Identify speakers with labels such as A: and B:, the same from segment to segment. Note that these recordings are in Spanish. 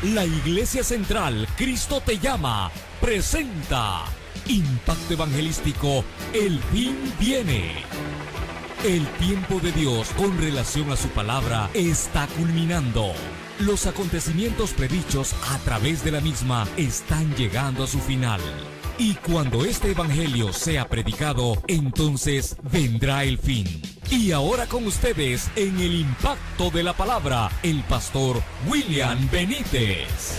A: La Iglesia Central Cristo Te Llama presenta Impacto Evangelístico, el fin viene. El tiempo de Dios con relación a su palabra está culminando. Los acontecimientos predichos a través de la misma están llegando a su final. Y cuando este evangelio sea predicado, entonces vendrá el fin. Y ahora con ustedes, en el impacto de la palabra, el pastor William Benítez.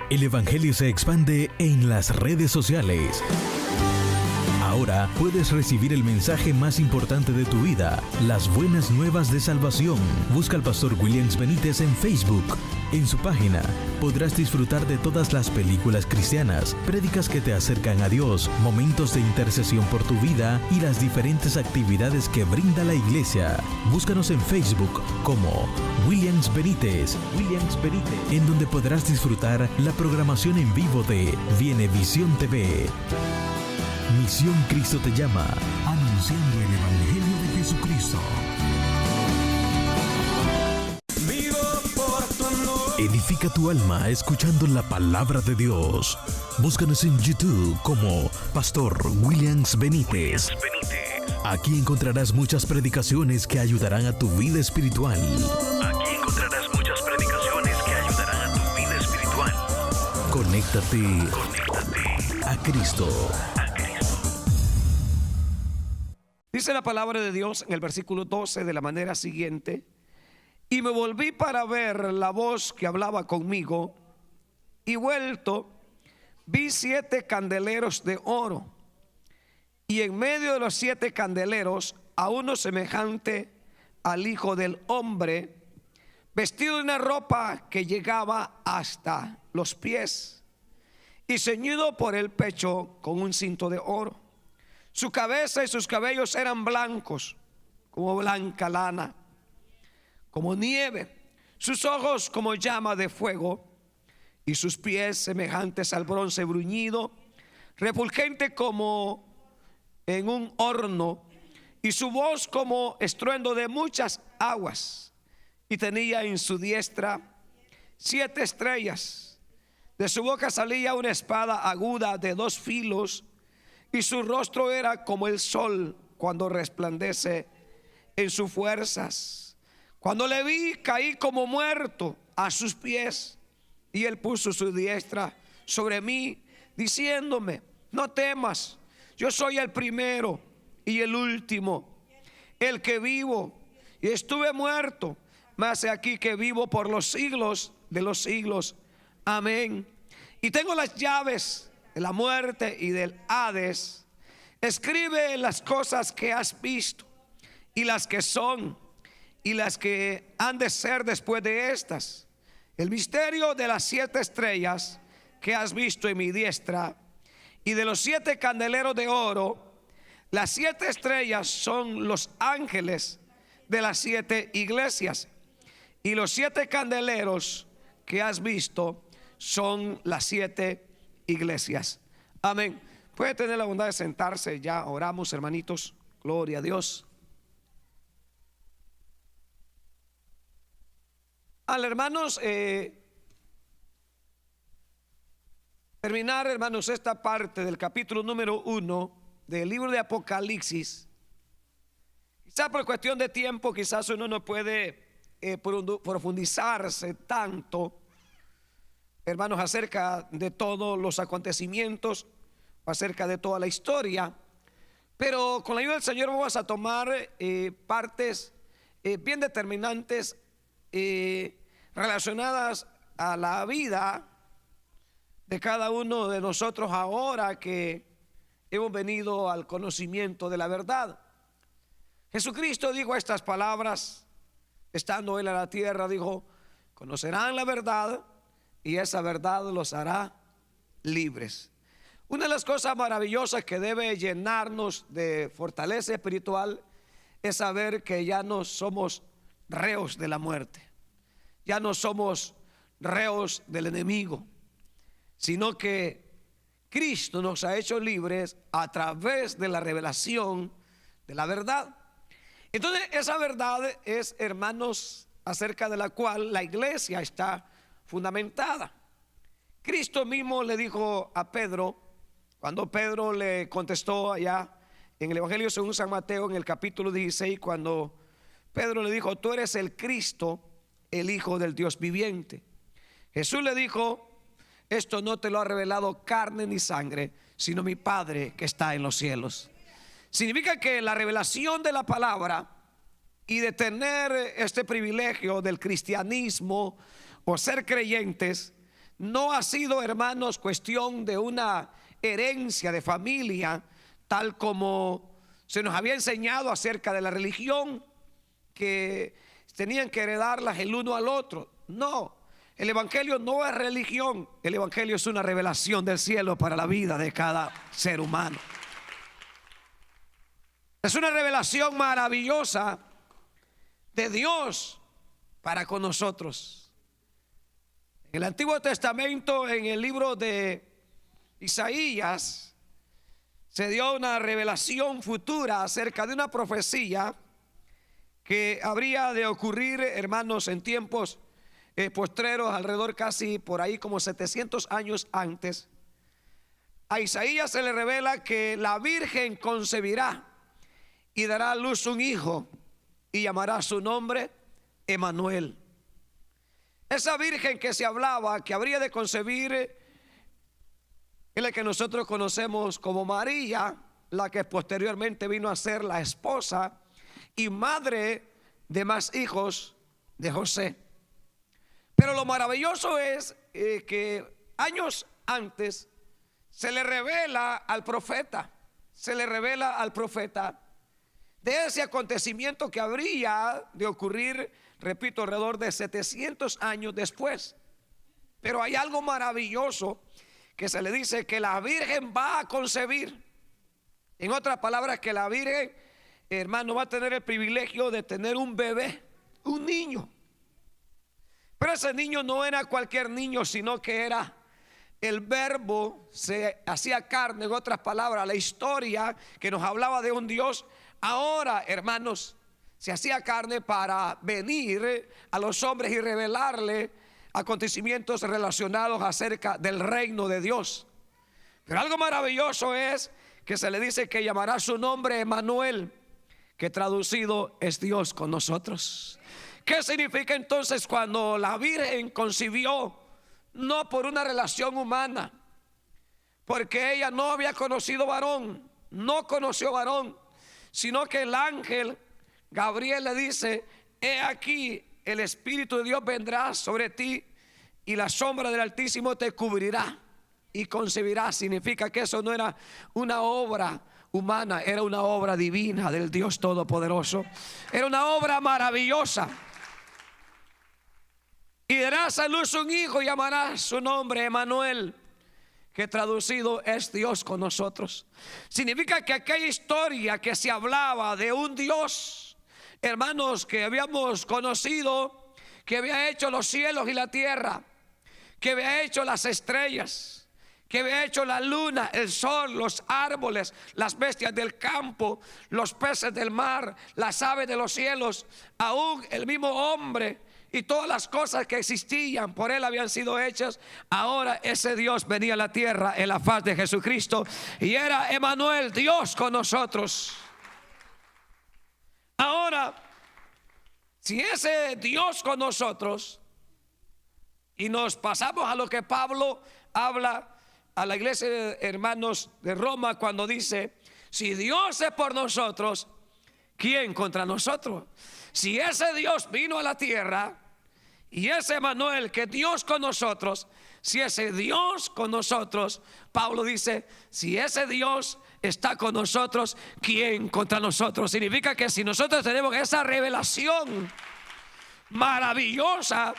B: El evangelio se expande en las redes sociales. Ahora puedes recibir el mensaje más importante de tu vida, las buenas nuevas de salvación. Busca al pastor William Benítez en Facebook. En su página podrás disfrutar de todas las películas cristianas, prédicas que te acercan a Dios, momentos de intercesión por tu vida y las diferentes actividades que brinda la iglesia. Búscanos en Facebook como William Benítez, en donde podrás disfrutar la programación en vivo de Vienevisión TV. Misión Cristo Te Llama, anunciando el Evangelio de Jesucristo. Edifica tu alma escuchando la palabra de Dios. Búscanos en YouTube como Pastor William Benítez. Aquí encontrarás muchas predicaciones que ayudarán a tu vida espiritual. Conéctate a Cristo.
C: Dice la palabra de Dios en el versículo 12 de la manera siguiente: y me volví para ver la voz que hablaba conmigo, y vuelto, vi 7 candeleros de oro, y en medio de los 7 candeleros a uno semejante al Hijo del Hombre, vestido de una ropa que llegaba hasta los pies, y ceñido por el pecho con un cinto de oro. Su cabeza y sus cabellos eran blancos, como blanca lana, como nieve, sus ojos como llama de fuego, y sus pies semejantes al bronce bruñido, refulgente como en un horno, y su voz como estruendo de muchas aguas. Y tenía en su diestra 7 estrellas. De su boca salía una espada aguda de 2 filos, y su rostro era como el sol cuando resplandece en sus fuerzas. Cuando le vi, caí como muerto a sus pies, y él puso su diestra sobre mí, diciéndome: no temas, yo soy el primero y el último, el que vivo, y estuve muerto, mas he aquí que vivo por los siglos de los siglos. Amén. Y tengo las llaves de la muerte y del Hades. Escribe las cosas que has visto, y las que son, y las que han de ser después de estas. El misterio de las 7 estrellas que has visto en mi diestra, y de los 7 candeleros de oro. Las 7 estrellas son los ángeles de las 7 iglesias, y los 7 candeleros que has visto son las 7 iglesias. Amén. Puede tener la bondad de sentarse. Ya oramos, hermanitos. Gloria a Dios. Hermanos, terminar, hermanos, esta parte del capítulo número 1 del libro de Apocalipsis. Quizás por cuestión de tiempo, quizás uno no puede profundizarse tanto, hermanos, acerca de todos los acontecimientos, acerca de toda la historia. Pero con la ayuda del Señor vamos a tomar partes bien determinantes relacionadas a la vida de cada uno de nosotros ahora que hemos venido al conocimiento de la verdad. Jesucristo dijo estas palabras estando él en la tierra. Dijo: conocerán la verdad, y esa verdad los hará libres. Una de las cosas maravillosas que debe llenarnos de fortaleza espiritual es saber que ya no somos reos de la muerte, ya no somos reos del enemigo. sino que Cristo nos ha hecho libres a través de la revelación de la verdad. Entonces esa verdad es, hermanos, acerca de la cual la iglesia está fundamentada. Cristo mismo le dijo a Pedro, cuando Pedro le contestó allá en el Evangelio según San Mateo, en el capítulo 16, cuando Pedro le dijo: tú eres el Cristo, el Hijo del Dios viviente. Jesús le dijo: esto no te lo ha revelado carne ni sangre, sino mi Padre que está en los cielos. Significa que la revelación de la palabra y de tener este privilegio del cristianismo o ser creyentes no ha sido, hermanos, cuestión de una herencia de familia, tal como se nos había enseñado acerca de la religión, que tenían que heredarlas el uno al otro. No, el evangelio no es religión, el evangelio es una revelación del cielo para la vida de cada ser humano. Es una revelación maravillosa de Dios para con nosotros. En el Antiguo Testamento, en el libro de Isaías, se dio una revelación futura acerca de una profecía que habría de ocurrir, hermanos, en tiempos postreros, alrededor casi por ahí como 700 años antes. A Isaías se le revela que la Virgen concebirá y dará a luz un hijo y llamará su nombre Emanuel. Esa Virgen que se hablaba que habría de concebir es la que nosotros conocemos como María, la que posteriormente vino a ser la esposa y madre de más hijos de José. Pero lo maravilloso es que años antes se le revela al profeta, de ese acontecimiento que habría de ocurrir, repito, alrededor de 700 años después. Pero hay algo maravilloso que se le dice: que la Virgen va a concebir. En otras palabras, que la Virgen, hermano, va a tener el privilegio de tener un bebé, un niño. Pero ese niño no era cualquier niño, sino que era el Verbo, se hacía carne. En otras palabras, la historia que nos hablaba de un Dios, ahora, hermanos, se hacía carne para venir a los hombres y revelarle acontecimientos relacionados acerca del reino de Dios. Pero algo maravilloso es que se le dice que llamará su nombre Emanuel, que traducido es Dios con nosotros. ¿Qué significa entonces cuando la Virgen concibió? No por una relación humana, porque ella no había conocido varón, no conoció varón, sino que el ángel Gabriel le dice: he aquí, el Espíritu de Dios vendrá sobre ti y la sombra del Altísimo te cubrirá y concebirás. Significa que eso no era una obra humana, era una obra divina del Dios Todopoderoso. Era una obra maravillosa. Y darás a luz un hijo y llamarás su nombre Emanuel, que traducido es Dios con nosotros. Significa que aquella historia que se hablaba de un Dios, hermanos, que habíamos conocido, que había hecho los cielos y la tierra, que había hecho las estrellas, que había hecho la luna, el sol, los árboles, las bestias del campo, los peces del mar, las aves de los cielos, aún el mismo hombre y todas las cosas que existían por él habían sido hechas. Ahora ese Dios venía a la tierra en la faz de Jesucristo y era Emanuel, Dios con nosotros. Ahora, si ese Dios con nosotros, y nos pasamos a lo que Pablo habla a la iglesia de hermanos de Roma cuando dice: si Dios es por nosotros, ¿quién contra nosotros? Si ese Dios vino a la tierra y ese Emanuel, que Dios con nosotros, si ese Dios con nosotros, Pablo dice: si ese Dios está con nosotros, ¿quién contra nosotros? Significa que si nosotros tenemos esa revelación maravillosa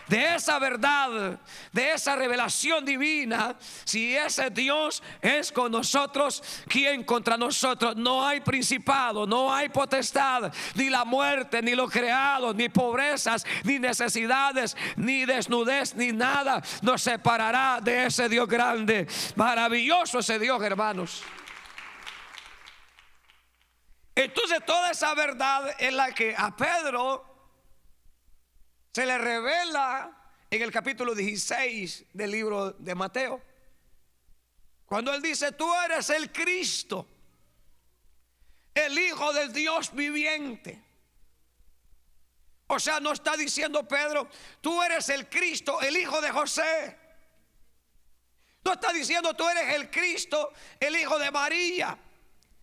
C: de esa verdad, de esa revelación divina. Si ese Dios es con nosotros, ¿quién contra nosotros? No hay principado, no hay potestad, ni la muerte, ni lo creado, ni pobrezas, ni necesidades, ni desnudez, ni nada nos separará de ese Dios grande. Maravilloso ese Dios, hermanos. Entonces toda esa verdad es la que a Pedro se le revela en el capítulo 16 del libro de Mateo, cuando él dice: tú eres el Cristo, el Hijo del Dios viviente. O sea, no está diciendo Pedro: tú eres el Cristo, el hijo de José. No está diciendo: tú eres el Cristo, el hijo de María.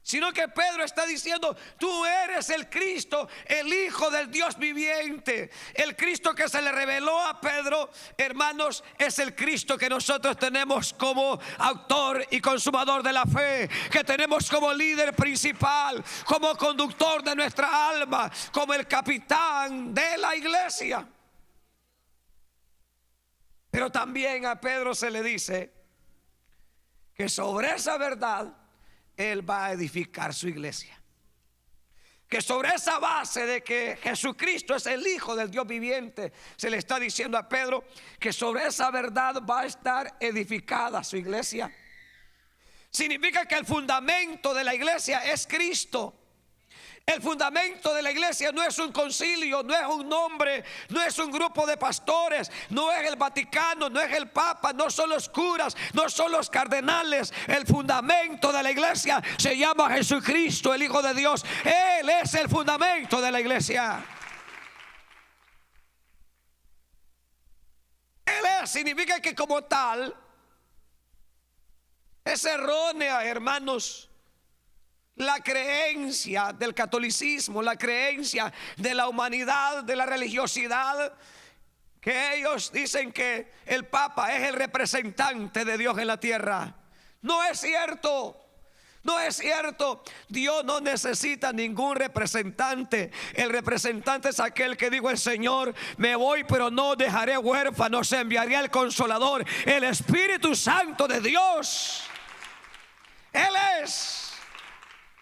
C: Sino que Pedro está diciendo: tú eres el Cristo, el Hijo del Dios viviente. El Cristo que se le reveló a Pedro, hermanos, es el Cristo que nosotros tenemos como autor y consumador de la fe, que tenemos como líder principal, como conductor de nuestra alma, como el capitán de la iglesia. Pero también a Pedro se le dice que sobre esa verdad él va a edificar su iglesia. Que sobre esa base de que Jesucristo es el Hijo del Dios viviente, se le está diciendo a Pedro que sobre esa verdad va a estar edificada su iglesia. Significa que el fundamento de la iglesia es Cristo. El fundamento de la iglesia no es un concilio, no es un nombre, no es un grupo de pastores, no es el Vaticano, no es el Papa, no son los curas, no son los cardenales. El fundamento de la iglesia se llama Jesucristo, el Hijo de Dios. Él es el fundamento de la iglesia. Él es, significa que como tal es errónea, hermanos, la creencia del catolicismo, la creencia de la humanidad, de la religiosidad, que ellos dicen que el Papa es el representante de Dios en la tierra. No es cierto. No es cierto. Dios no necesita ningún representante. El representante es aquel que dijo: el Señor, me voy, pero no dejaré huérfanos, enviaré al Consolador, el Espíritu Santo de Dios. Él es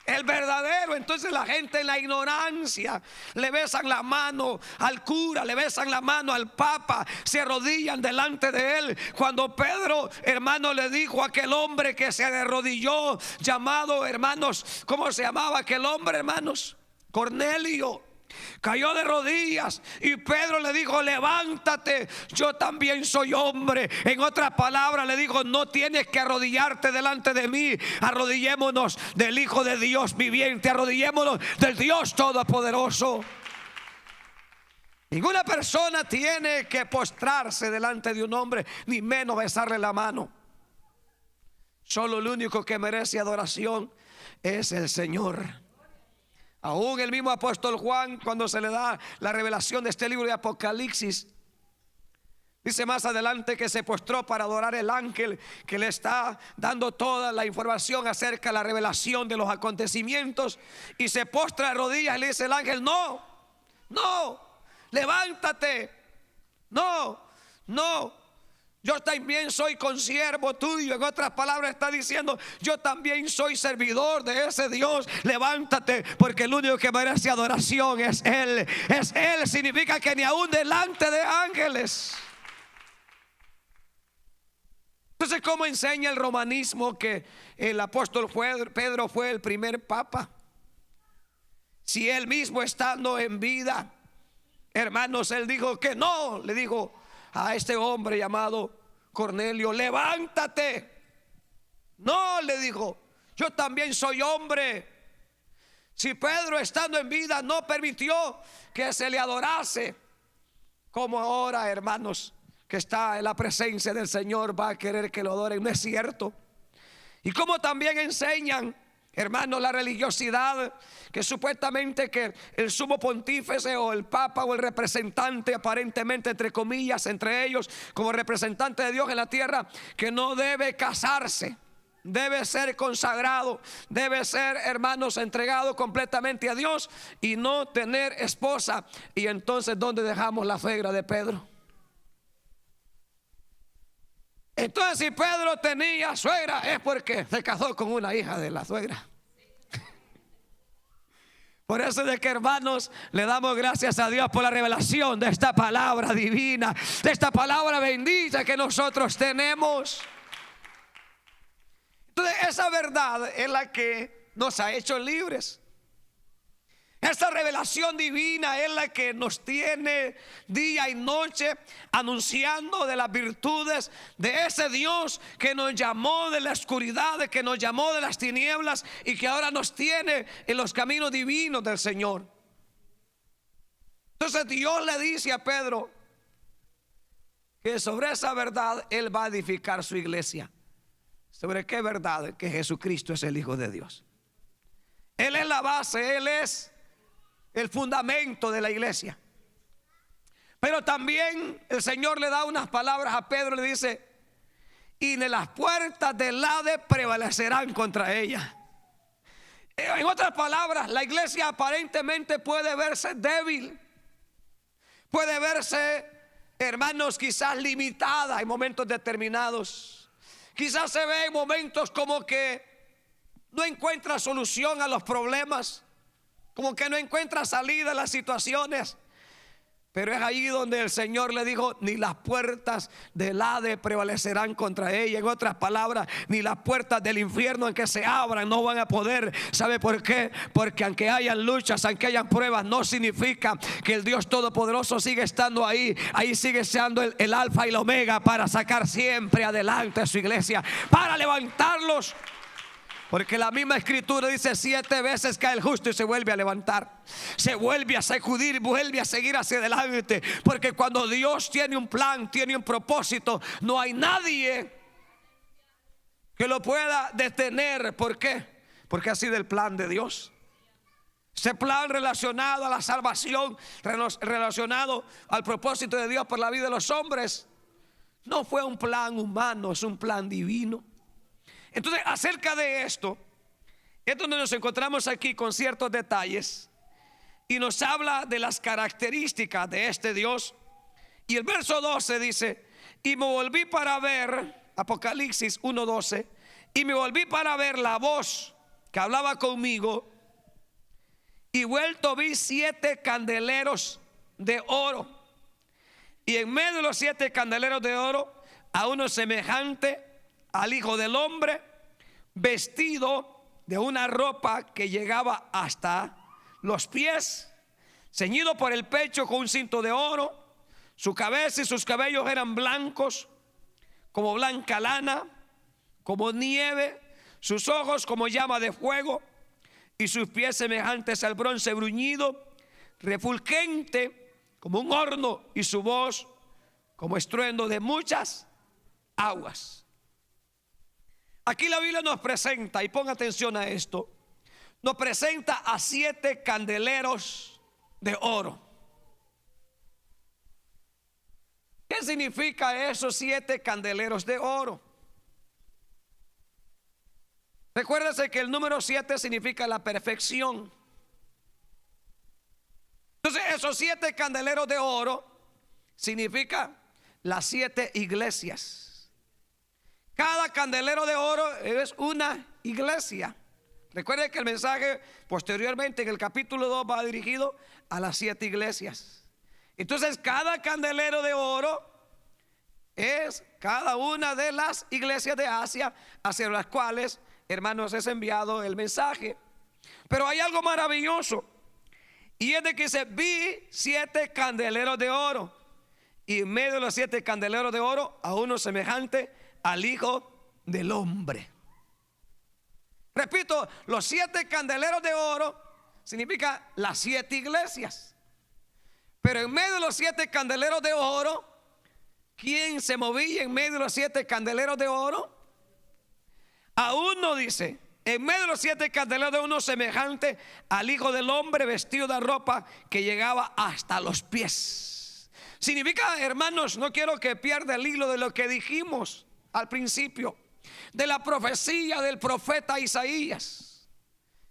C: el verdadero. Entonces la gente en la ignorancia le besan la mano al cura, le besan la mano al Papa, se arrodillan delante de él. Cuando Pedro, hermano, le dijo a aquel hombre que se arrodilló, llamado, hermanos, ¿cómo se llamaba aquel hombre, hermanos? Cornelio. Cayó de rodillas y Pedro le dijo: levántate, yo también soy hombre. En otras palabras le dijo: no tienes que arrodillarte delante de mí. Arrodillémonos del Hijo de Dios viviente, arrodillémonos del Dios Todopoderoso. Ninguna persona tiene que postrarse delante de un hombre, ni menos besarle la mano. Solo el único que merece adoración es el Señor. Aún el mismo apóstol Juan, cuando se le da la revelación de este libro de Apocalipsis, dice más adelante que se postró para adorar el ángel que le está dando toda la información acerca de la revelación de los acontecimientos, y se postra de rodillas y le dice el ángel: no, no, levántate, no, no, yo también soy consiervo tuyo. En otras palabras está diciendo: yo también soy servidor de ese Dios. Levántate, porque el único que merece adoración es Él. Es Él. Significa que ni aún delante de ángeles. Entonces, ¿cómo enseña el romanismo que el apóstol Pedro fue el primer papa? Si él mismo, estando en vida, hermanos, él dijo que no. Le dijo a este hombre llamado Cornelio: levántate. No, le dijo, yo también soy hombre. Si Pedro, estando en vida, no permitió que se le adorase, como ahora, hermanos, que está en la presencia del Señor, va a querer que lo adoren. No es cierto. Y como también enseñan, hermanos, la religiosidad, que supuestamente que el sumo pontífice o el papa o el representante, aparentemente entre comillas, entre ellos como representante de Dios en la tierra, que no debe casarse, debe ser consagrado, debe ser, hermanos, entregado completamente a Dios y no tener esposa. Y entonces, ¿dónde dejamos la suegra de Pedro? Entonces, si Pedro tenía suegra, es porque se casó con una hija de la suegra. Por eso de que, hermanos, le damos gracias a Dios por la revelación de esta palabra divina, de esta palabra bendita que nosotros tenemos. Entonces, esa verdad es la que nos ha hecho libres. Esta revelación divina es la que nos tiene día y noche anunciando de las virtudes de ese Dios que nos llamó de la oscuridad, que nos llamó de las tinieblas y que ahora nos tiene en los caminos divinos del Señor. Entonces Dios le dice a Pedro que sobre esa verdad Él va a edificar su iglesia. ¿Sobre qué verdad? Que Jesucristo es el Hijo de Dios. Él es la base, Él es el fundamento de la iglesia. Pero también el Señor le da unas palabras a Pedro, le dice: y de las puertas del Hades prevalecerán contra ella. En otras palabras, la iglesia aparentemente puede verse débil, puede verse, hermanos, quizás limitada en momentos determinados. Quizás se ve en momentos como que no encuentra solución a los problemas, como que no encuentra salida a las situaciones. Pero es allí donde el Señor le dijo: ni las puertas del Hades prevalecerán contra ella. En otras palabras, ni las puertas del infierno en que se abran no van a poder. ¿Sabe por qué? Porque aunque hayan luchas, aunque hayan pruebas, no significa que el Dios Todopoderoso sigue estando ahí. Ahí sigue siendo el alfa y el omega para sacar siempre adelante a su iglesia, para levantarlos. Porque la misma escritura dice: 7 veces cae el justo y se vuelve a levantar, se vuelve a sacudir, vuelve a seguir hacia adelante. Porque cuando Dios tiene un plan, tiene un propósito, no hay nadie que lo pueda detener. ¿Por qué? Porque ha sido el plan de Dios. Ese plan relacionado a la salvación, relacionado al propósito de Dios por la vida de los hombres, no fue un plan humano, es un plan divino. Entonces, acerca de esto es donde nos encontramos aquí con ciertos detalles, y nos habla de las características de este Dios. Y el verso 12 dice: y me volví para ver, Apocalipsis 1:12, y me volví para ver la voz que hablaba conmigo, y vuelto vi 7 candeleros de oro, y en medio de los 7 candeleros de oro a uno semejante al Hijo del Hombre, vestido de una ropa que llegaba hasta los pies, ceñido por el pecho con un cinto de oro. Su cabeza y sus cabellos eran blancos como blanca lana, como nieve, sus ojos como llama de fuego, y sus pies semejantes al bronce bruñido, refulgente como un horno, y su voz como estruendo de muchas aguas. Aquí la Biblia nos presenta, y ponga atención a esto, nos presenta a 7 candeleros de oro. ¿Qué significa esos 7 candeleros de oro? Recuérdese que el número 7 significa la perfección. Entonces, esos 7 candeleros de oro significa las 7 iglesias. Cada candelero de oro es una iglesia. Recuerde que el mensaje posteriormente en el capítulo 2 va dirigido a las 7 iglesias. Entonces, cada candelero de oro es cada una de las iglesias de Asia, hacia las cuales, hermanos, es enviado el mensaje. Pero hay algo maravilloso, y es de que dice: vi 7 candeleros de oro, y en medio de los 7 candeleros de oro a uno semejante al Hijo del Hombre. Repito, los 7 candeleros de oro significa las 7 iglesias. Pero en medio de los 7 candeleros de oro, ¿quién se movía en medio de los 7 candeleros de oro? A uno, dice, en medio de los 7 candeleros de uno semejante al Hijo del Hombre, vestido de ropa que llegaba hasta los pies. Significa, hermanos, no quiero que pierda el hilo de lo que dijimos al principio, de la profecía del profeta Isaías,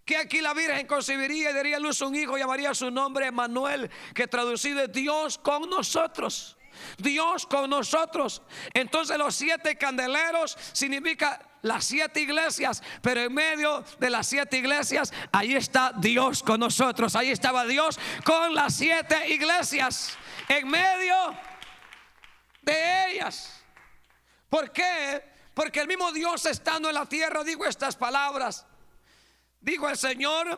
C: que aquí la Virgen concebiría y daría a luz un hijo, llamaría su nombre Emmanuel, que traducido es Dios con nosotros. Dios con nosotros. Entonces los 7 candeleros significa las 7 iglesias, pero en medio de las 7 iglesias, ahí está Dios con nosotros. Ahí estaba Dios con las 7 iglesias, en medio de ellas. ¿Por qué? Porque el mismo Dios estando en la tierra dijo estas palabras. Dijo el Señor: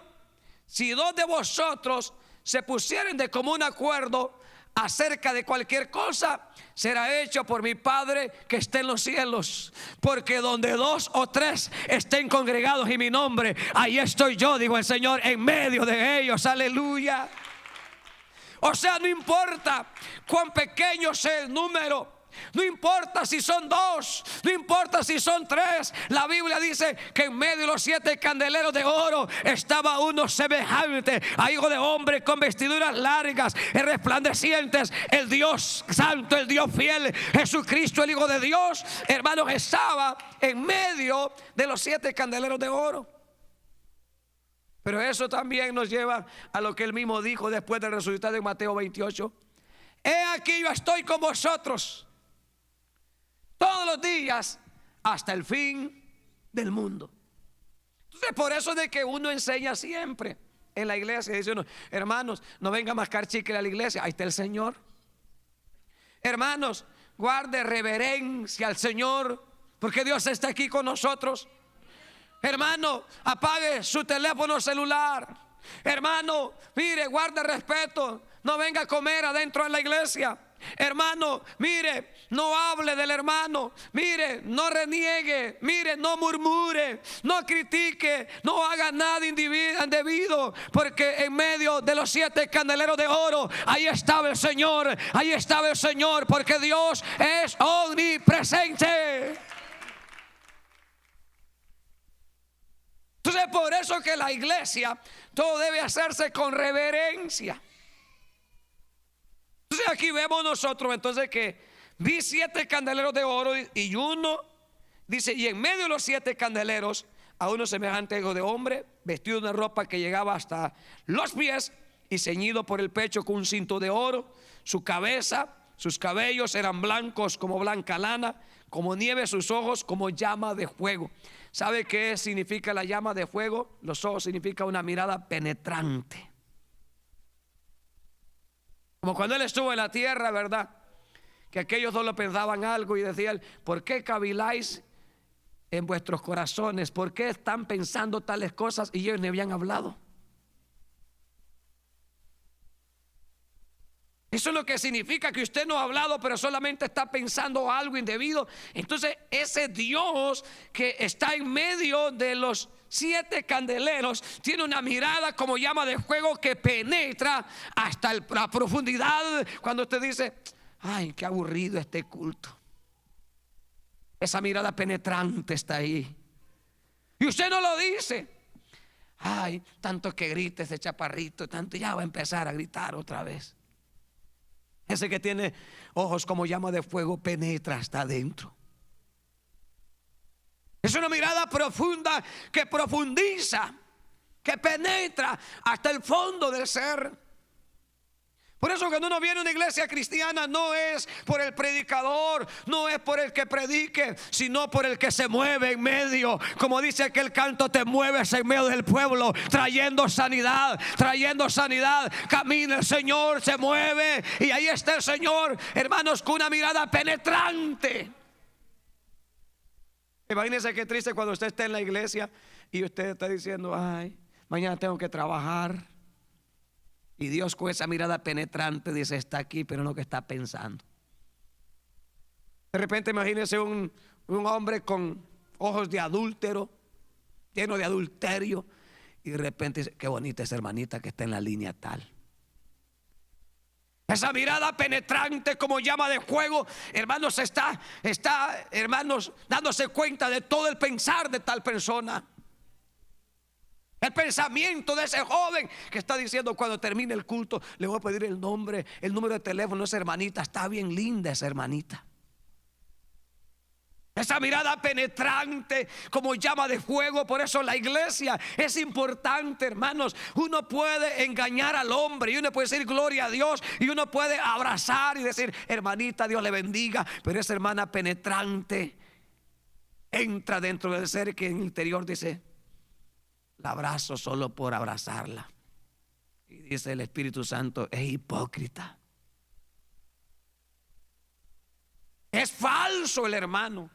C: si 2 de vosotros se pusieren de común acuerdo acerca de cualquier cosa, será hecho por mi Padre que está en los cielos. Porque donde 2 o 3 estén congregados en mi nombre, ahí estoy yo, digo el Señor, en medio de ellos. Aleluya. O sea, no importa cuán pequeño sea el número, no importa si son 2, no importa si son 3. La Biblia dice que en medio de los 7 candeleros de oro estaba uno semejante a hijo de hombre, con vestiduras largas y resplandecientes. El Dios santo, el Dios fiel, Jesucristo, el Hijo de Dios, hermanos, estaba en medio de los 7 candeleros de oro. Pero eso también nos lleva a lo que él mismo dijo después de resucitar en Mateo 28. He aquí yo estoy con vosotros todos los días hasta el fin del mundo. Entonces, por eso de que uno enseña siempre en la iglesia, dice uno: hermanos, no venga a mascar chicle a la iglesia, ahí está el Señor. Hermanos, guarde reverencia al Señor, porque Dios está aquí con nosotros. Hermano, apague su teléfono celular. Hermano, mire, guarde respeto, no venga a comer adentro de la iglesia. Hermano, mire, no hable del hermano. Mire, no reniegue. Mire, no murmure, no critique, no haga nada indebido. Porque en medio de los 7 candeleros de oro, ahí estaba el Señor. Ahí estaba el Señor, porque Dios es omnipresente. Entonces, por eso que la iglesia, todo debe hacerse con reverencia. Entonces aquí vemos nosotros entonces que vi 7 candeleros de oro, y uno dice, y en medio de los 7 candeleros a uno semejante a hijo de hombre, vestido de una ropa que llegaba hasta los pies y ceñido por el pecho con un cinto de oro. Su cabeza, sus cabellos eran blancos como blanca lana, como nieve sus ojos como llama de fuego. ¿Sabe qué significa la llama de fuego? Los ojos significa una mirada penetrante. Como cuando él estuvo en la tierra, ¿verdad? Que aquellos solo pensaban algo y decían: ¿por qué caviláis en vuestros corazones? ¿Por qué están pensando tales cosas? Y ellos no habían hablado. Eso es lo que significa que usted no ha hablado, pero solamente está pensando algo indebido. Entonces ese Dios que está en medio de los 7 candeleros tiene una mirada como llama de fuego que penetra hasta la profundidad. Cuando usted dice: ay, qué aburrido este culto, esa mirada penetrante está ahí. Y usted no lo dice: ay, tanto que grita ese chaparrito, tanto, ya va a empezar a gritar otra vez. Ese que tiene ojos como llama de fuego penetra hasta adentro. Es una mirada profunda que profundiza, que penetra hasta el fondo del ser. Por eso cuando uno viene a una iglesia cristiana, no es por el predicador, no es por el que predique, sino por el que se mueve en medio. Como dice aquel canto: te mueves en medio del pueblo, trayendo sanidad, trayendo sanidad. Camina el Señor, se mueve, y ahí está el Señor, hermanos, con una mirada penetrante. Imagínense qué triste cuando usted está en la iglesia y usted está diciendo: ay, mañana tengo que trabajar. Y Dios con esa mirada penetrante dice: está aquí, pero no que está pensando. De repente imagínese un hombre con ojos de adúltero, lleno de adulterio, y de repente dice: qué bonita esa hermanita que está en la línea tal. Esa mirada penetrante como llama de fuego, hermanos, está hermanos, dándose cuenta de todo el pensar de tal persona. El pensamiento de ese joven que está diciendo: cuando termine el culto le voy a pedir el nombre, el número de teléfono de esa hermanita. Está bien linda esa hermanita. Esa mirada penetrante como llama de fuego. Por eso la iglesia es importante, hermanos. Uno puede engañar al hombre y uno puede decir gloria a Dios, y uno puede abrazar y decir hermanita, Dios le bendiga, pero esa hermana penetrante entra dentro del ser que en el interior dice, la abrazo solo por abrazarla. Y dice el Espíritu Santo, es hipócrita, es falso el hermano,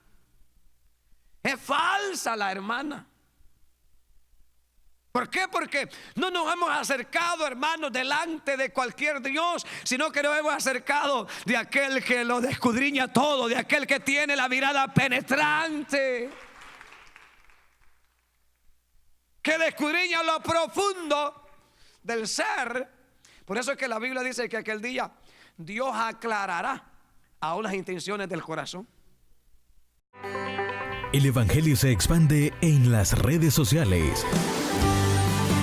C: es falsa la hermana. ¿Por qué? Porque no nos hemos acercado, hermanos, delante de cualquier Dios, sino que nos hemos acercado de aquel que lo escudriña todo, de aquel que tiene la mirada penetrante, que escudriña lo profundo del ser. Por eso es que la Biblia dice que aquel día Dios aclarará aún las intenciones del corazón.
B: El Evangelio se expande en las redes sociales.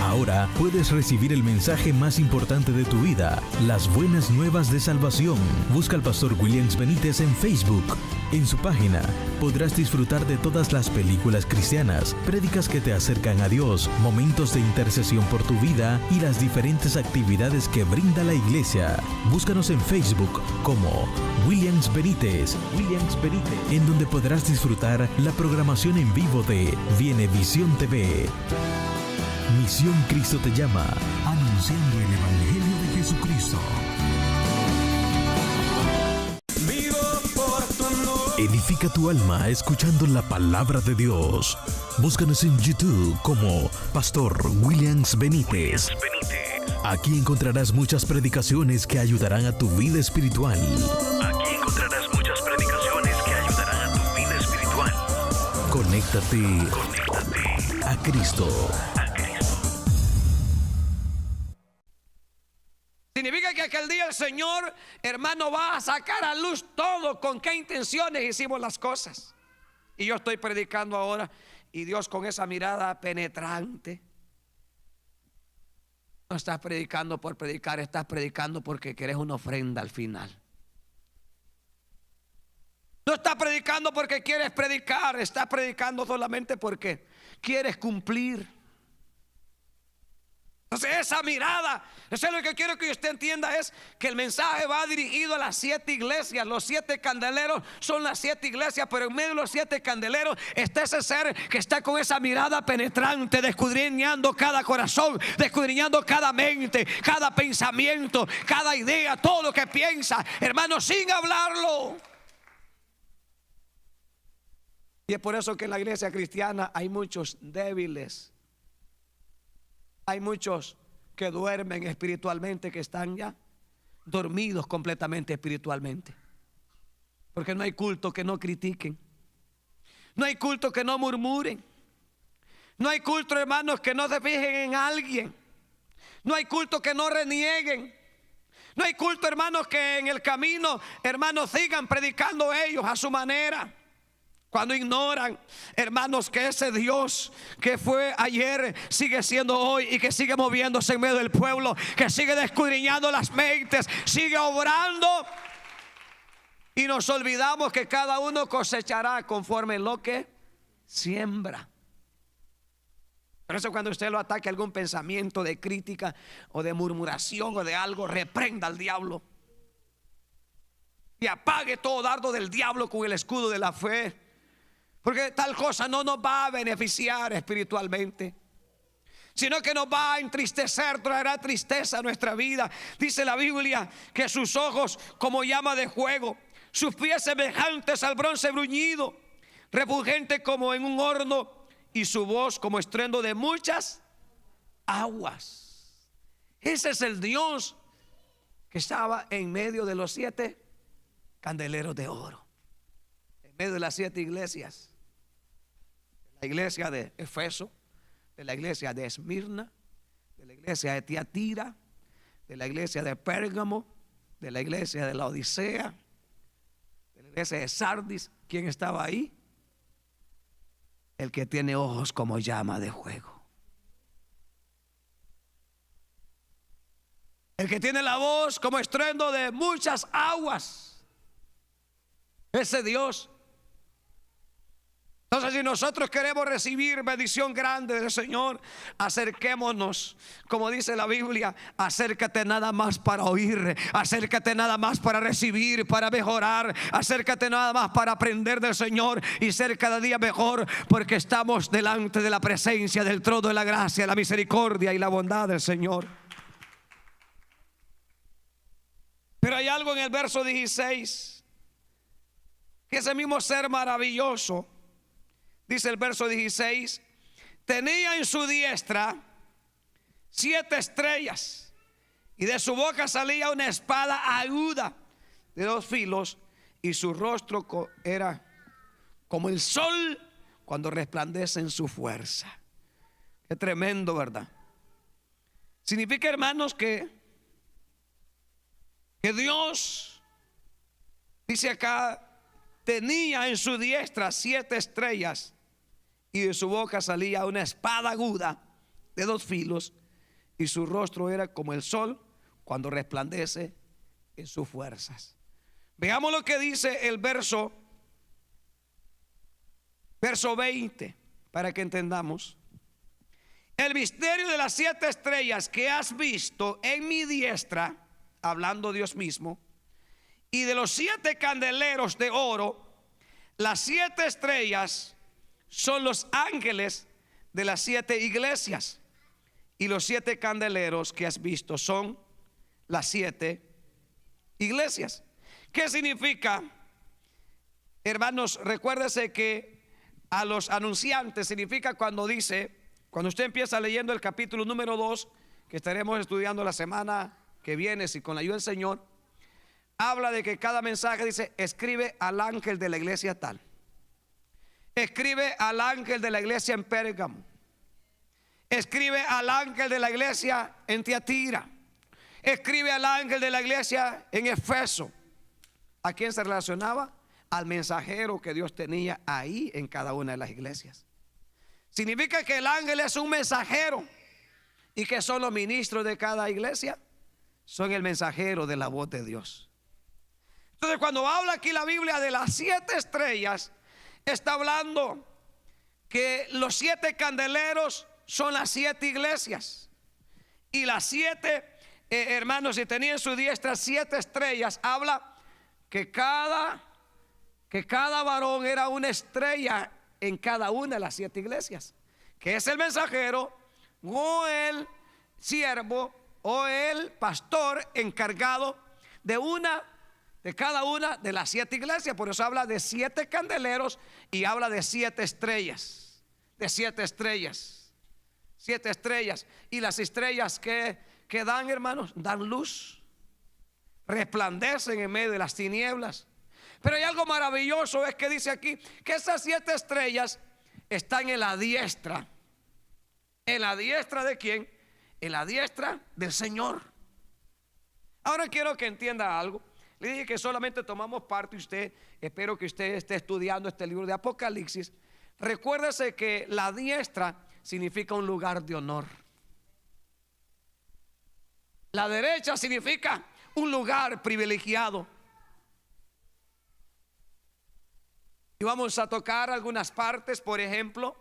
B: Ahora puedes recibir el mensaje más importante de tu vida, las buenas nuevas de salvación. Busca al pastor Williams Benítez en Facebook. En su página podrás disfrutar de todas las películas cristianas, prédicas que te acercan a Dios, momentos de intercesión por tu vida y las diferentes actividades que brinda la iglesia. Búscanos en Facebook como Williams Benítez, en donde podrás disfrutar la programación en vivo de Vienevisión TV. Misión Cristo te llama, anunciando el Evangelio de Jesucristo. Edifica tu alma escuchando la palabra de Dios. Búscanos en YouTube como Pastor Williams Benítez. Aquí encontrarás muchas predicaciones que ayudarán a tu vida espiritual. Conéctate a Cristo.
C: Significa que aquel día el Señor, hermano, va a sacar a luz todo, con qué intenciones hicimos las cosas. Y yo estoy predicando ahora, y Dios con esa mirada penetrante. No estás predicando por predicar, estás predicando porque querés una ofrenda al final. No estás predicando porque quieres predicar, estás predicando solamente porque quieres cumplir. Entonces esa mirada, eso es lo que quiero que usted entienda, es que el mensaje va dirigido a las 7 iglesias. Los 7 candeleros son las 7 iglesias, pero en medio de los 7 candeleros está ese ser que está con esa mirada penetrante, descudriñando cada corazón, descudriñando cada mente, cada pensamiento, cada idea, todo lo que piensa, hermano, sin hablarlo. Y es por eso que en la iglesia cristiana hay muchos débiles. Hay muchos que duermen espiritualmente, que están ya dormidos completamente espiritualmente. Porque no hay culto que no critiquen. No hay culto que no murmuren. No hay culto, hermanos, que no se fijen en alguien. No hay culto que no renieguen. No hay culto, hermanos, que en el camino, hermanos, sigan predicando ellos a su manera. Cuando ignoran, hermanos, que ese Dios que fue ayer sigue siendo hoy y que sigue moviéndose en medio del pueblo, que sigue escudriñando las mentes, sigue obrando, y nos olvidamos que cada uno cosechará conforme lo que siembra. Por eso cuando usted lo ataque algún pensamiento de crítica o de murmuración o de algo, reprenda al diablo y apague todo dardo del diablo con el escudo de la fe. Porque tal cosa no nos va a beneficiar espiritualmente, sino que nos va a entristecer, traerá tristeza a nuestra vida. Dice la Biblia que sus ojos como llama de fuego, sus pies semejantes al bronce bruñido, refulgente como en un horno, y su voz como estruendo de muchas aguas. Ese es el Dios que estaba en medio de los 7 candeleros de oro, en medio de las 7 iglesias. La iglesia de Efeso, de la iglesia de Esmirna, de la iglesia de Tiatira, de la iglesia de Pérgamo, de la iglesia de la Odisea, de la iglesia de Sardis. ¿Quién estaba ahí? El que tiene ojos como llama de fuego, el que tiene la voz como estruendo de muchas aguas. Ese Dios Entonces, si nosotros queremos recibir bendición grande del Señor, acerquémonos, como dice la Biblia, acércate nada más para oír, acércate nada más para recibir, para mejorar, acércate nada más para aprender del Señor y ser cada día mejor, porque estamos delante de la presencia del trono de la gracia, la misericordia y la bondad del Señor. Pero hay algo en el verso 16, que ese mismo ser maravilloso, dice el verso 16, tenía en su diestra 7 estrellas, y de su boca salía una espada aguda de 2 filos, y su rostro era como el sol cuando resplandece en su fuerza. Qué tremendo, ¿verdad? Significa, hermanos, que Dios, dice acá, tenía en su diestra 7 estrellas, y de su boca salía una espada aguda de 2 filos, y su rostro era como el sol cuando resplandece en sus fuerzas. Veamos lo que dice el verso 20, para que entendamos. El misterio de las 7 estrellas que has visto en mi diestra, hablando Dios mismo, y de los 7 candeleros de oro, las 7 estrellas son los ángeles de las 7 iglesias, y los 7 candeleros que has visto son las 7 iglesias. ¿Qué significa? Hermanos, recuérdese que a los anunciantes significa cuando dice, cuando usted empieza leyendo el capítulo número 2, que estaremos estudiando la semana que viene, si con la ayuda del Señor, habla de que cada mensaje dice: escribe al ángel de la iglesia tal, escribe al ángel de la iglesia en Pérgamo, escribe al ángel de la iglesia en Tiatira, escribe al ángel de la iglesia en Efeso. ¿A quién se relacionaba? Al mensajero que Dios tenía ahí en cada una de las iglesias. Significa que el ángel es un mensajero, y que son los ministros de cada iglesia, son el mensajero de la voz de Dios. Entonces, cuando habla aquí la Biblia de las 7 estrellas, está hablando que los 7 candeleros son las 7 iglesias, y las 7 hermanos, si tenían en su diestra 7 estrellas, habla que cada varón era una estrella en cada una de las 7 iglesias, que es el mensajero o el siervo o el pastor encargado de cada una de las 7 iglesias. Por eso habla de 7 candeleros y habla de 7 estrellas, de 7 estrellas, 7 estrellas. Y las estrellas que dan, hermanos, dan luz, resplandecen en medio de las tinieblas. Pero hay algo maravilloso, es que dice aquí que esas 7 estrellas están en la diestra. ¿En la diestra de quién? En la diestra del Señor. Ahora quiero que entienda algo. Le dije que solamente tomamos parte, espero que usted esté estudiando este libro de Apocalipsis. Recuérdese que la diestra significa un lugar de honor. La derecha significa un lugar privilegiado. Y vamos a tocar algunas partes. Por ejemplo,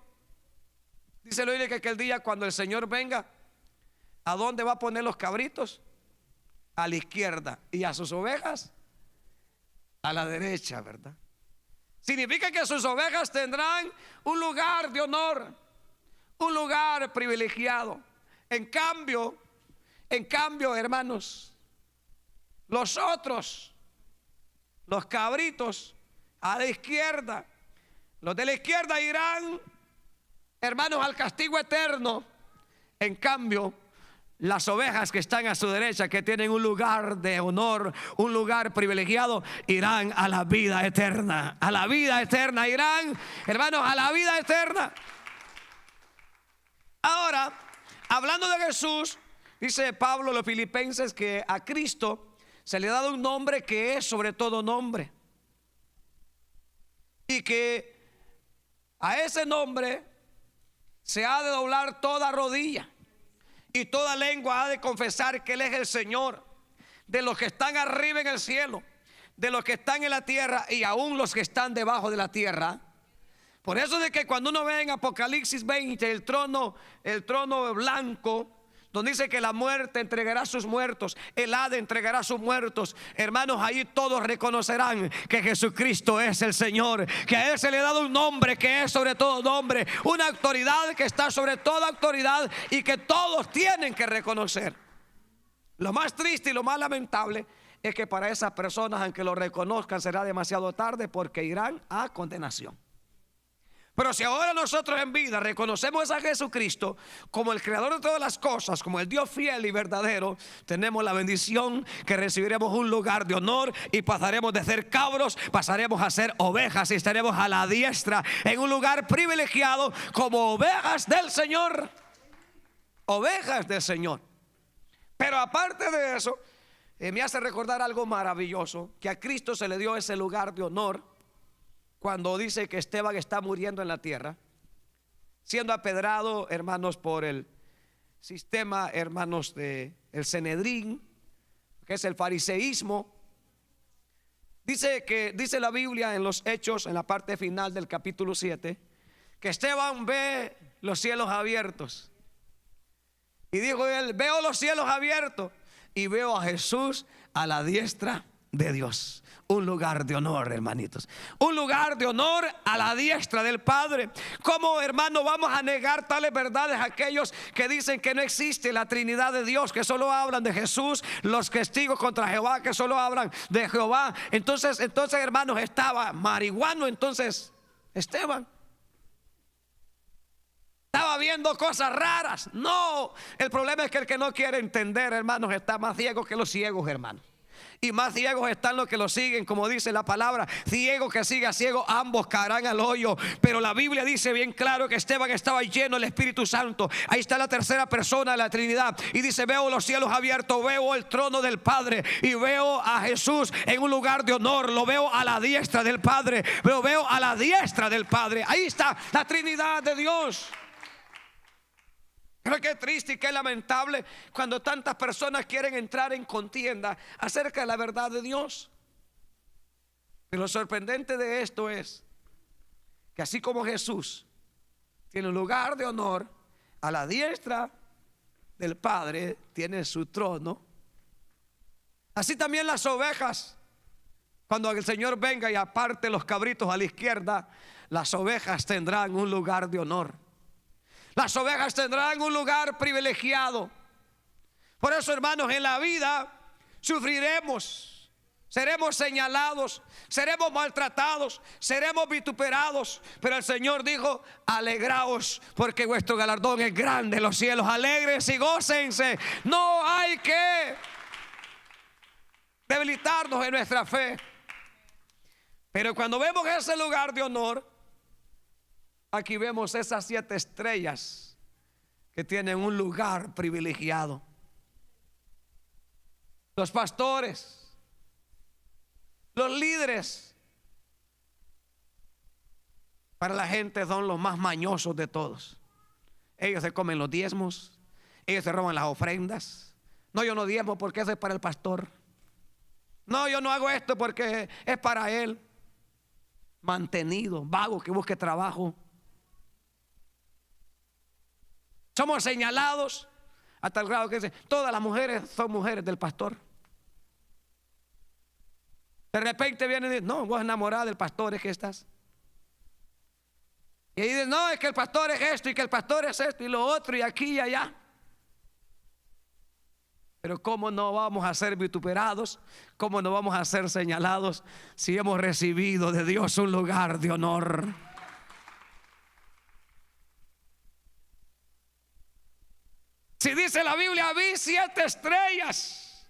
C: dice la Biblia que aquel día cuando el Señor venga, ¿a dónde va a poner los cabritos? A la izquierda, y a sus ovejas a la derecha, ¿verdad? Significa que sus ovejas tendrán un lugar de honor, un lugar privilegiado. En cambio, hermanos, los otros, los cabritos, a la izquierda, los de la izquierda irán, hermanos, al castigo eterno. En cambio, las ovejas que están a su derecha, que tienen un lugar de honor, un lugar privilegiado, irán a la vida eterna. A la vida eterna irán, hermanos, a la vida eterna. Ahora, hablando de Jesús, dice Pablo a los Filipenses que a Cristo se le ha dado un nombre que es sobre todo nombre, y que a ese nombre se ha de doblar toda rodilla y toda lengua ha de confesar que Él es el Señor, de los que están arriba en el cielo, de los que están en la tierra y aún los que están debajo de la tierra. Por eso de que cuando uno ve en Apocalipsis 20 el trono blanco, donde dice que la muerte entregará a sus muertos, el Hades entregará a sus muertos, hermanos, ahí todos reconocerán que Jesucristo es el Señor, que a Él se le ha dado un nombre que es sobre todo nombre, una autoridad que está sobre toda autoridad y que todos tienen que reconocer. Lo más triste y lo más lamentable es que para esas personas, aunque lo reconozcan, será demasiado tarde, porque irán a condenación. Pero si ahora nosotros en vida reconocemos a Jesucristo como el creador de todas las cosas, como el Dios fiel y verdadero, tenemos la bendición que recibiremos un lugar de honor y pasaremos de ser cabros, pasaremos a ser ovejas y estaremos a la diestra en un lugar privilegiado como ovejas del Señor. Ovejas del Señor. Pero aparte de eso, me hace recordar algo maravilloso, que a Cristo se le dio ese lugar de honor cuando dice que Esteban está muriendo en la tierra, siendo apedrado, hermanos, por el sistema, hermanos, de el Sanedrín, que es el fariseísmo. Dice la Biblia en los Hechos, en la parte final del capítulo 7, que Esteban ve los cielos abiertos. Y dijo él: veo los cielos abiertos y veo a Jesús a la diestra de Dios. Un lugar de honor, hermanitos. Un lugar de honor a la diestra del Padre. ¿Cómo, hermano, vamos a negar tales verdades a aquellos que dicen que no existe la Trinidad de Dios, que solo hablan de Jesús, los testigos contra Jehová, que solo hablan de Jehová? Entonces, hermanos, estaba marihuano, entonces Esteban. Estaba viendo cosas raras. No, el problema es que el que no quiere entender, hermanos, está más ciego que los ciegos, hermanos. Y más ciegos están los que lo siguen, como dice la palabra: ciego que sigue a ciego, ambos caerán al hoyo. Pero la Biblia dice bien claro que Esteban estaba lleno del Espíritu Santo. Ahí está la tercera persona de la Trinidad. Y dice: veo los cielos abiertos, veo el trono del Padre y veo a Jesús en un lugar de honor. Lo veo a la diestra del Padre. Lo veo a la diestra del Padre. Ahí está la Trinidad de Dios. Pero qué triste y qué lamentable cuando tantas personas quieren entrar en contienda acerca de la verdad de Dios. Y lo sorprendente de esto es que así como Jesús tiene un lugar de honor a la diestra del Padre, tiene su trono, así también las ovejas, cuando el Señor venga y aparte los cabritos a la izquierda, las ovejas tendrán un lugar de honor. Las ovejas tendrán un lugar privilegiado. Por eso, hermanos, en la vida sufriremos, seremos señalados, seremos maltratados, seremos vituperados. Pero el Señor dijo: alegraos, porque vuestro galardón es grande en los cielos. Alegres y gócense. No hay que debilitarnos en nuestra fe. Pero cuando vemos ese lugar de honor, aquí vemos esas 7 estrellas que tienen un lugar privilegiado. Los pastores, los líderes, para la gente son los más mañosos de todos. Ellos se comen los diezmos, ellos se roban las ofrendas. No, yo no diezmo porque eso es para el pastor. No, yo no hago esto porque es para él. Mantenido, vago que busque trabajo. Somos señalados hasta el grado que dice: todas las mujeres son mujeres del pastor. De repente vienen y dicen: no, vos enamorada del pastor, es que estás. Y ahí dicen: no, es que el pastor es esto y que el pastor es esto y lo otro y aquí y allá. Pero ¿cómo no vamos a ser vituperados? ¿Cómo no vamos a ser señalados si hemos recibido de Dios un lugar de honor? Si dice la Biblia: vi 7 estrellas,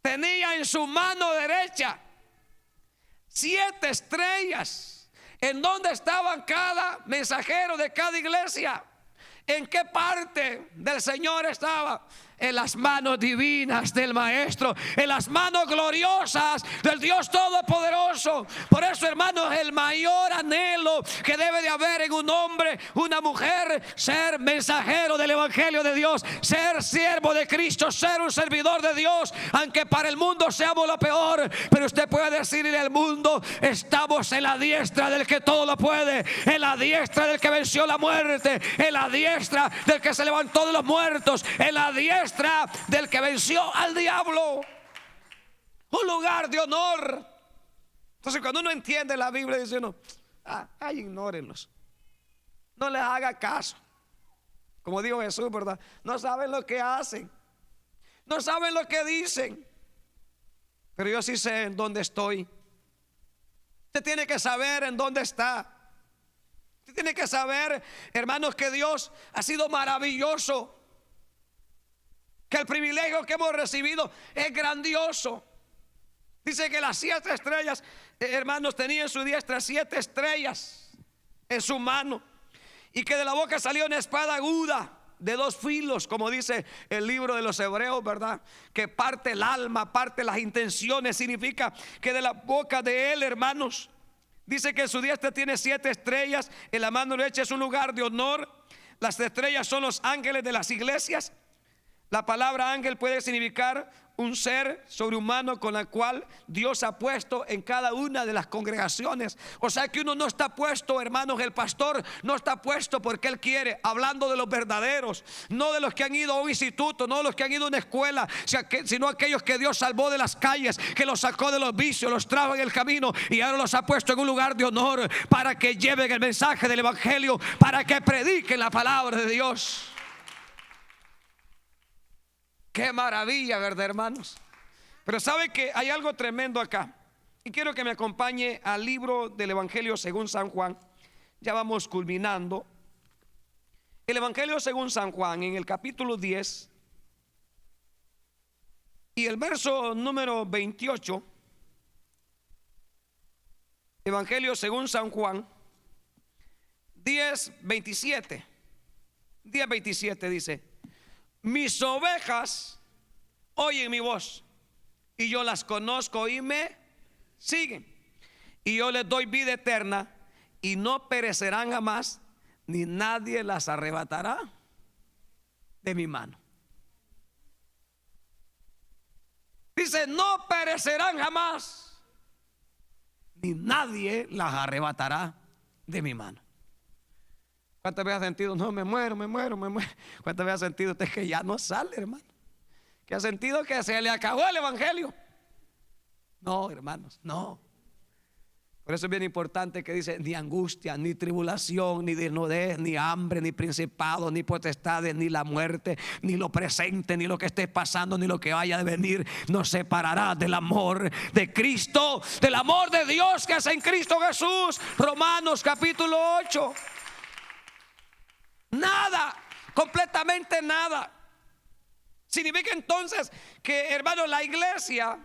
C: tenía en su mano derecha 7 estrellas. ¿En dónde estaban cada mensajero de cada iglesia? ¿En qué parte del Señor estaba? en las manos divinas del Maestro, en las manos gloriosas del Dios Todopoderoso. Por eso, hermanos, el mayor anhelo que debe de haber en un hombre, una mujer, ser mensajero del Evangelio de Dios, ser siervo de Cristo, ser un servidor de Dios. Aunque para el mundo seamos lo peor, pero usted puede decirle al mundo: estamos en la diestra del que todo lo puede, en la diestra del que venció la muerte, en la diestra del que se levantó de los muertos, en la diestra del que venció al diablo. Un lugar de honor. Entonces, cuando uno entiende la Biblia, dice uno: ignórenlos, no les haga caso. Como dijo Jesús, ¿verdad? No saben lo que hacen, no saben lo que dicen, pero yo sí sé en dónde estoy. Usted tiene que saber en dónde está. Usted tiene que saber, hermanos, que Dios ha sido maravilloso, que el privilegio que hemos recibido es grandioso. Dice que las 7 estrellas, hermanos, tenía en su diestra 7 estrellas en su mano, y que de la boca salió una espada aguda de 2 filos, como dice el libro de los Hebreos, ¿verdad? Que parte el alma, parte las intenciones. Significa que de la boca de él, hermanos, dice que en su diestra tiene 7 estrellas, en la mano derecha es un lugar de honor. Las estrellas son los ángeles de las iglesias. La palabra ángel puede significar un ser sobrehumano con el cual Dios ha puesto en cada una de las congregaciones. O sea que uno no está puesto, hermanos, el pastor no está puesto porque él quiere, hablando de los verdaderos, no de los que han ido a un instituto, no de los que han ido a una escuela, sino aquellos que Dios salvó de las calles, que los sacó de los vicios, los trajo en el camino y ahora los ha puesto en un lugar de honor para que lleven el mensaje del evangelio, para que prediquen la palabra de Dios. Qué maravilla, ¿verdad, hermanos? Pero sabe que hay algo tremendo acá, y quiero que me acompañe al libro del Evangelio según San Juan. Ya vamos culminando. El Evangelio según San Juan, en el capítulo 10 y el verso número 28. Evangelio según San Juan 10:27. 10:27 dice: mis ovejas oyen mi voz, y yo las conozco y me siguen, y yo les doy vida eterna, y no perecerán jamás, ni nadie las arrebatará de mi mano. Dice: no perecerán jamás, ni nadie las arrebatará de mi mano. ¿Cuántas veces ha sentido? No, me muero. ¿Cuántas veces ha sentido usted que ya no sale, hermano? ¿Que ha sentido que se le acabó el evangelio? No, hermanos, no. Por eso es bien importante que dice: ni angustia, ni tribulación, ni desnudez, ni hambre, ni principado, ni potestades, ni la muerte, ni lo presente, ni lo que esté pasando, ni lo que vaya a venir, nos separará del amor de Cristo, del amor de Dios que es en Cristo Jesús. Romanos capítulo 8. Nada, completamente nada. Significa entonces que, hermanos, la iglesia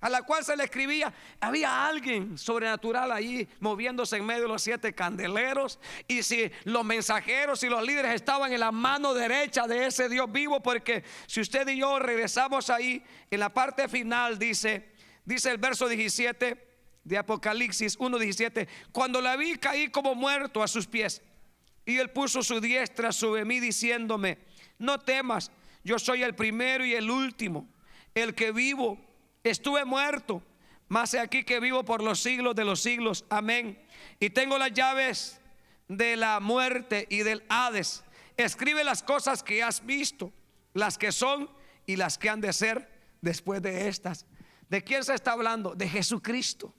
C: a la cual se le escribía, había alguien sobrenatural ahí moviéndose en medio de los 7 candeleros. Y si los mensajeros y los líderes estaban en la mano derecha de ese Dios vivo, porque si usted y yo regresamos ahí, en la parte final dice el verso 17 de Apocalipsis 1:17: cuando la vi, caí como muerto a sus pies, y él puso su diestra sobre mí diciéndome: no temas, yo soy el primero y el último, el que vivo. Estuve muerto, mas he aquí que vivo por los siglos de los siglos. Amén. Y tengo las llaves de la muerte y del Hades. Escribe las cosas que has visto, las que son y las que han de ser después de estas. ¿De quién se está hablando? De Jesucristo,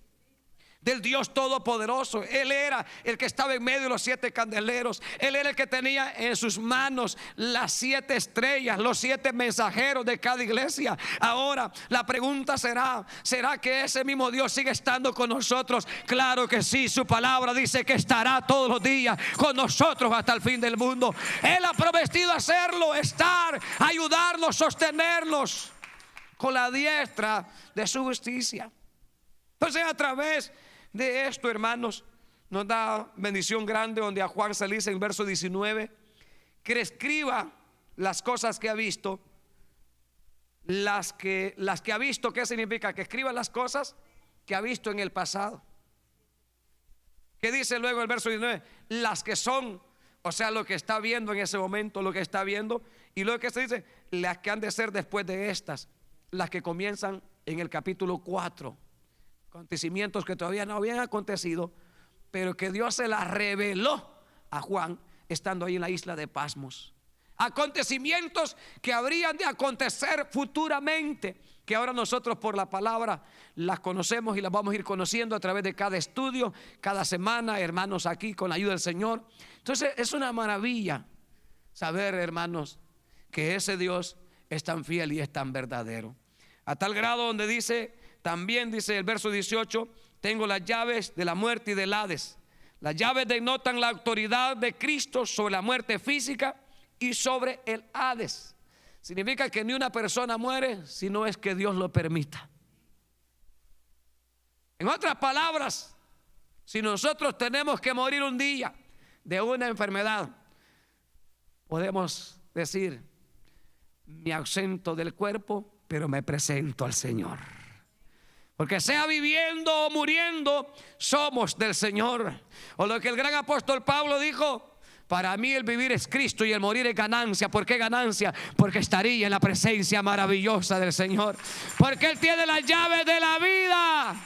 C: del Dios Todopoderoso. Él era el que estaba en medio de los 7 candeleros. Él era el que tenía en sus manos las 7 estrellas, los 7 mensajeros de cada iglesia. Ahora la pregunta será: ¿será que ese mismo Dios sigue estando con nosotros? Claro que sí. Su palabra dice que estará todos los días con nosotros hasta el fin del mundo. Él ha prometido hacerlo, estar, ayudarnos, sostenernos con la diestra de su justicia. Entonces, a través de esto, hermanos, nos da bendición grande, donde a Juan se le dice en verso 19 que escriba las cosas que ha visto, las que ha visto. ¿Qué significa? Que escriba las cosas que ha visto en el pasado. ¿Qué dice luego el verso 19? Las que son, o sea, lo que está viendo en ese momento, lo que está viendo. Y luego que se dice, las que han de ser después de estas, las que comienzan en el capítulo 4. Acontecimientos que todavía no habían acontecido, pero que Dios se las reveló a Juan estando ahí en la isla de Pasmos. Acontecimientos que habrían de acontecer futuramente, que ahora nosotros por la palabra las conocemos y las vamos a ir conociendo a través de cada estudio, cada semana, hermanos, aquí con la ayuda del Señor. Entonces es una maravilla saber, hermanos, que ese Dios es tan fiel y es tan verdadero, a tal grado donde dice, también dice el verso 18, tengo las llaves de la muerte y del Hades. Las llaves denotan la autoridad de Cristo sobre la muerte física y sobre el Hades. Significa que ni una persona muere si no es que Dios lo permita. En otras palabras, si nosotros tenemos que morir un día de una enfermedad, podemos decir, me ausento del cuerpo, pero me presento al Señor. Porque sea viviendo o muriendo, somos del Señor. O lo que el gran apóstol Pablo dijo, para mí el vivir es Cristo y el morir es ganancia. ¿Por qué ganancia? Porque estaría en la presencia maravillosa del Señor. Porque Él tiene las llaves de la vida.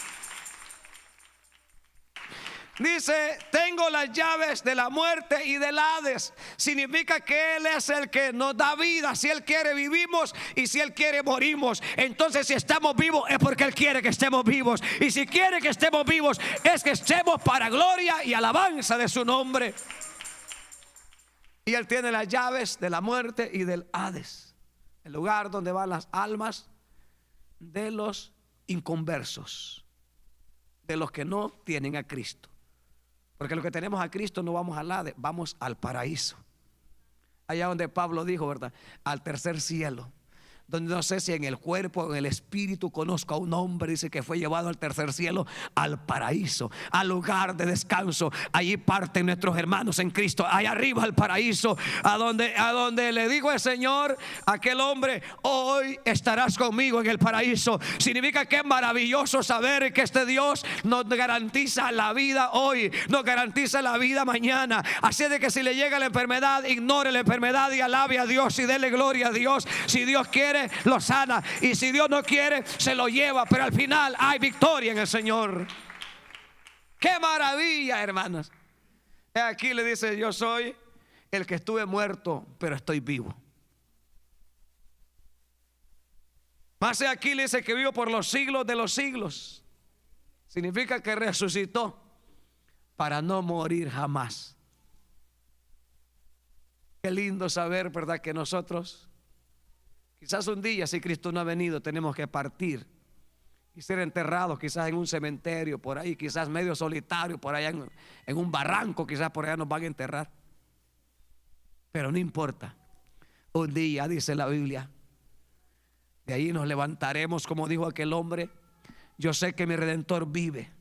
C: Dice, tengo las llaves de la muerte y del Hades. Significa que Él es el que nos da vida. Si Él quiere vivimos y si Él quiere morimos. Entonces si estamos vivos es porque Él quiere que estemos vivos. Y si quiere que estemos vivos es que estemos para gloria y alabanza de su nombre. Y Él tiene las llaves de la muerte y del Hades, el lugar donde van las almas de los inconversos, de los que no tienen a Cristo. Porque los que tenemos a Cristo no vamos al Hades, vamos al paraíso. Allá donde Pablo dijo, ¿verdad? Al tercer cielo. Donde no sé si en el cuerpo o en el espíritu conozco a un hombre, dice que fue llevado al tercer cielo, al paraíso, al lugar de descanso. Allí parten nuestros hermanos en Cristo, allá arriba al paraíso, a donde le dijo el Señor a aquel hombre, hoy estarás conmigo en el paraíso. Significa que es maravilloso saber que este Dios nos garantiza la vida hoy, nos garantiza la vida mañana. Así de que si le llega la enfermedad, ignore la enfermedad y alabe a Dios y dele gloria a Dios. Si Dios quiere, lo sana, y si Dios no quiere, se lo lleva, pero al final hay victoria en el Señor. ¡Qué maravilla, hermanos! Aquí le dice, yo soy el que estuve muerto, pero estoy vivo. Más aquí le dice que vivo por los siglos de los siglos. Significa que resucitó para no morir jamás. Qué lindo saber, ¿verdad? Que nosotros quizás un día, si Cristo no ha venido, tenemos que partir y ser enterrados quizás en un cementerio por ahí, quizás medio solitario por allá en un barranco, quizás por allá nos van a enterrar. Pero no importa, un día, dice la Biblia, de ahí nos levantaremos, como dijo aquel hombre, yo sé que mi Redentor vive.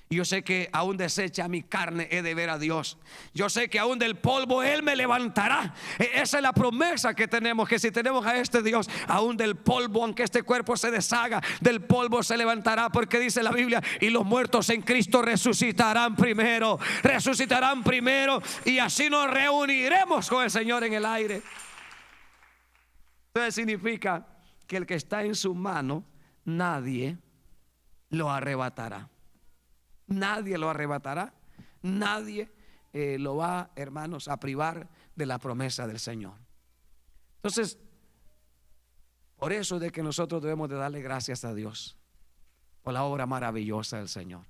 C: Yo sé que aún deshecha mi carne he de ver a Dios. Yo sé que aún del polvo Él me levantará. Esa es la promesa que tenemos, que si tenemos a este Dios, aún del polvo, aunque este cuerpo se deshaga, del polvo se levantará, porque dice la Biblia, y los muertos en Cristo resucitarán primero. Resucitarán primero, y así nos reuniremos con el Señor en el aire. Entonces significa que el que está en su mano, nadie lo arrebatará. Nadie lo arrebatará. Nadie lo va, hermanos, a privar de la promesa del Señor. Entonces, por eso es de que nosotros debemos de darle gracias a Dios por la obra maravillosa del Señor.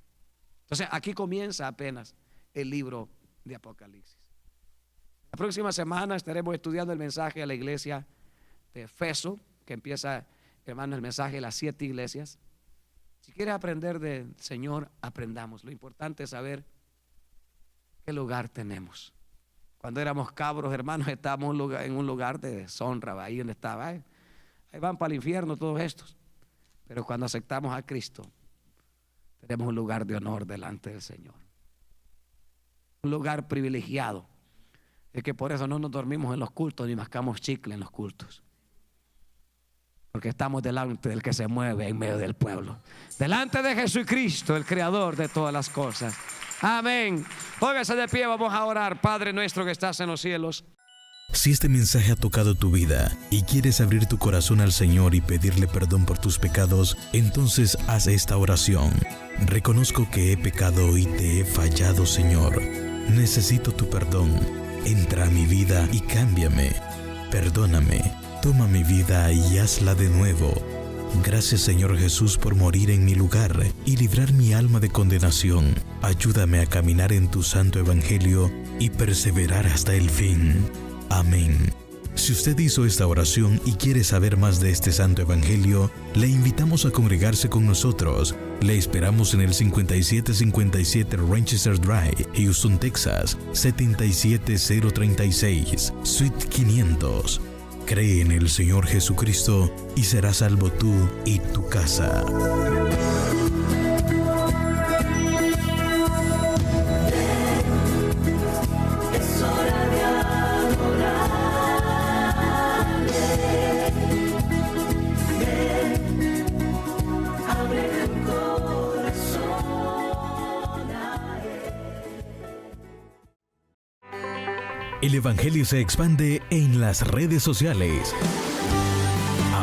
C: Entonces, aquí comienza apenas el libro de Apocalipsis. La próxima semana estaremos estudiando el mensaje a la iglesia de Efeso, que empieza, hermanos, el mensaje de las 7 iglesias. Si quieres aprender del Señor, aprendamos. Lo importante es saber qué lugar tenemos. Cuando éramos cabros, hermanos, estábamos en un lugar de deshonra, ahí donde estaba. Ahí van para el infierno todos estos. Pero cuando aceptamos a Cristo, tenemos un lugar de honor delante del Señor. Un lugar privilegiado. Es que por eso no nos dormimos en los cultos ni mascamos chicle en los cultos. Porque estamos delante del que se mueve en medio del pueblo. Delante de Jesucristo, el creador de todas las cosas. Amén. Póngase de pie, vamos a orar. Padre nuestro que estás en los cielos.
B: Si este mensaje ha tocado tu vida y quieres abrir tu corazón al Señor y pedirle perdón por tus pecados, entonces haz esta oración. Reconozco que he pecado y te he fallado, Señor. Necesito tu perdón. Entra a mi vida y cámbiame. Perdóname. Toma mi vida y hazla de nuevo. Gracias, Señor Jesús, por morir en mi lugar y librar mi alma de condenación. Ayúdame a caminar en tu santo evangelio y perseverar hasta el fin. Amén. Si usted hizo esta oración y quiere saber más de este santo evangelio, le invitamos a congregarse con nosotros. Le esperamos en el 5757 Rochester Drive, Houston, Texas, 77036, Suite 500. Cree en el Señor Jesucristo y serás salvo tú y tu casa. El Evangelio se expande en las redes sociales.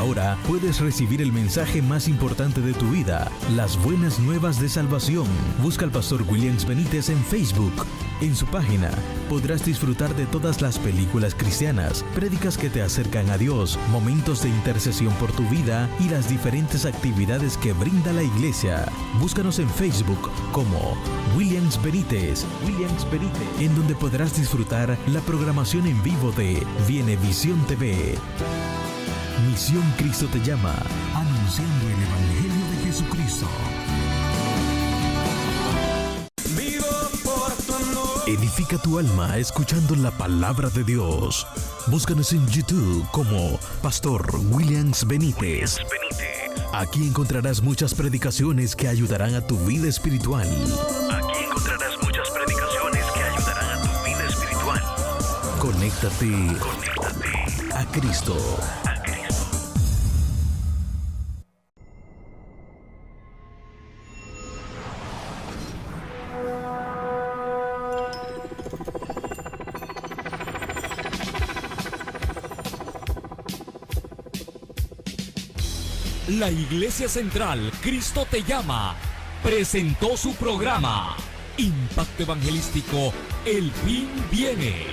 B: Ahora puedes recibir el mensaje más importante de tu vida, las buenas nuevas de salvación. Busca al pastor Williams Benítez en Facebook. En su página podrás disfrutar de todas las películas cristianas, prédicas que te acercan a Dios, momentos de intercesión por tu vida y las diferentes actividades que brinda la iglesia. Búscanos en Facebook como Williams Benítez, en donde podrás disfrutar la programación en vivo de Vienevisión TV. Misión Cristo te llama, anunciando el Evangelio de Jesucristo. Edifica tu alma escuchando la palabra de Dios. Búscanos en YouTube como Pastor Williams Benítez. Aquí encontrarás muchas predicaciones que ayudarán a tu vida espiritual. Conéctate a Cristo.
A: La Iglesia Central Cristo te llama presentó su programa Impacto Evangelístico El Fin Viene.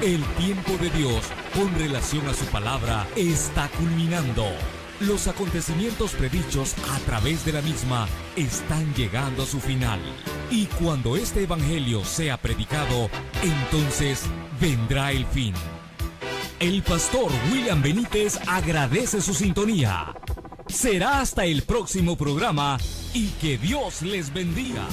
A: El tiempo de Dios con relación a su palabra está culminando. Los acontecimientos predichos a través de la misma están llegando a su final. Y cuando este evangelio sea predicado, entonces vendrá el fin. El pastor William Benítez agradece su sintonía. Será hasta el próximo programa y que Dios les bendiga.